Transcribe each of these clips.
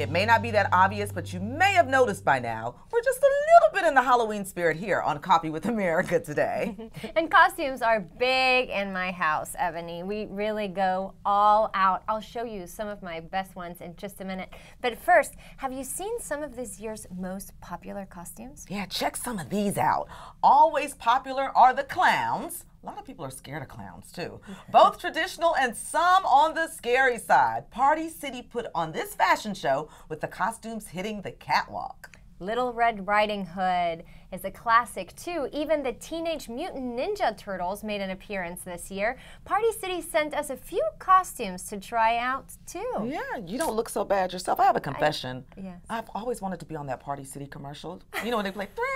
It may not be that obvious, but you may have noticed by now, we're just a little bit in the Halloween spirit here on Coffee with America today. And costumes are big in my house, Ebony. We really go all out. I'll show you some of my best ones in just a minute. But first, have you seen some of this year's most popular costumes? Yeah, check some of these out. Always popular are the clowns. A lot of people are scared of clowns, too. Both traditional and some on the scary side. Party City put on this fashion show with the costumes hitting the catwalk. Little Red Riding Hood is a classic, too. Even the Teenage Mutant Ninja Turtles made an appearance this year. Party City sent us a few costumes to try out, too. Yeah, you don't look so bad yourself. I have a confession. Yes. I've always wanted to be on that Party City commercial. You know when they play Thriller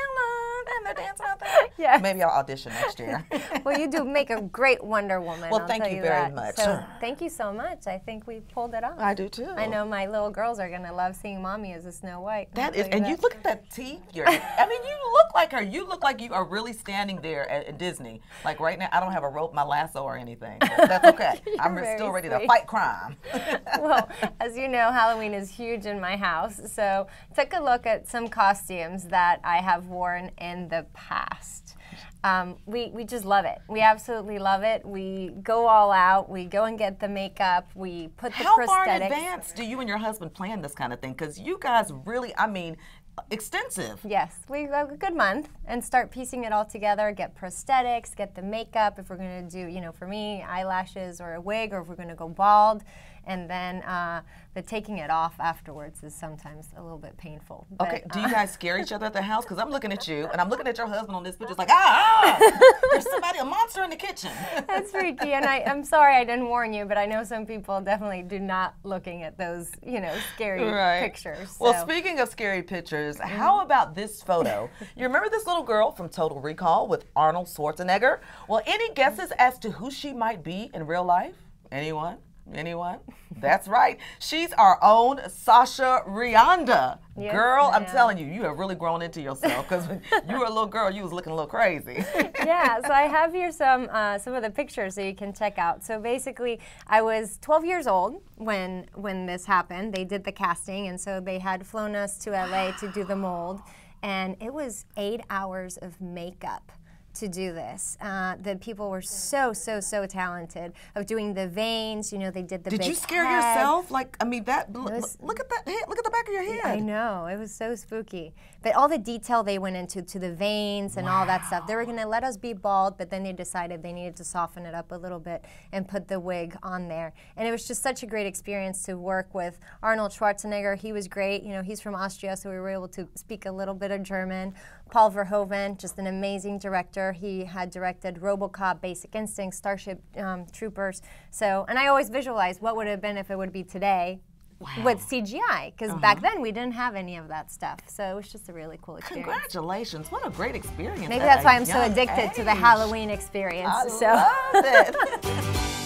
and they're dancing out there? Yes. Maybe I'll audition next year. Well, you do make a great Wonder Woman. Well, I'll thank tell you very that. much. So, thank you so much. I think we pulled it off. I do, too. I know my little girls are going to love seeing Mommy as a Snow White. That is, and you look at that teeth. I mean, you look like her. You look like you are really standing there at Disney. Like right now, I don't have a rope, my lasso, or anything. But that's okay. I'm still ready to fight crime. Well, as you know, Halloween is huge in my house. So took a look at some costumes that I have worn in the past. We just love it. We absolutely love it. We go all out. We go and get the makeup. We put the prosthetics. How far in advance do you and your husband plan this kind of thing? Because you guys really, I mean, extensive. Yes, we go a good month and start piecing it all together, get prosthetics, get the makeup, if we're going to do, you know, for me, eyelashes or a wig, or if we're going to go bald. And then the taking it off afterwards is sometimes a little bit painful. But, okay, do you guys scare each other at the house? Because I'm looking at you, and I'm looking at your husband on this picture, it's like, there's somebody, a monster in the kitchen. That's freaky, and I'm sorry I didn't warn you, but I know some people definitely do not looking at those, you know, scary pictures. So. Well, speaking of scary pictures, how about this photo? You remember this little girl from Total Recall with Arnold Schwarzenegger? Well, any guesses as to who she might be in real life? Anyone? Anyone? That's right. She's our own Sasha Rionda. Yes, girl, I'm telling you, you have really grown into yourself, because when you were a little girl, you was looking a little crazy. Yeah, so I have here some of the pictures that you can check out. So basically, I was 12 years old when this happened. They did the casting, and so they had flown us to LA to do the mold, and it was 8 hours of makeup to do this. The people were so talented of doing the veins. You know, they did the big Did you scare head. yourself? Like, I mean, look at that head, look at the back of your head. I know, it was so spooky. But all the detail they went into to the veins and all that stuff. They were gonna let us be bald, but then they decided they needed to soften it up a little bit and put the wig on there. And it was just such a great experience to work with Arnold Schwarzenegger. He was great. You know, he's from Austria, so we were able to speak a little bit of German. Paul Verhoeven, just an amazing director. He had directed RoboCop, Basic Instinct, Starship Troopers. So, and I always visualize what would it have been if it would be today with CGI, because back then we didn't have any of that stuff. So it was just a really cool experience. Congratulations, what a great experience. Maybe that's why I'm so addicted to the Halloween experience. I love it.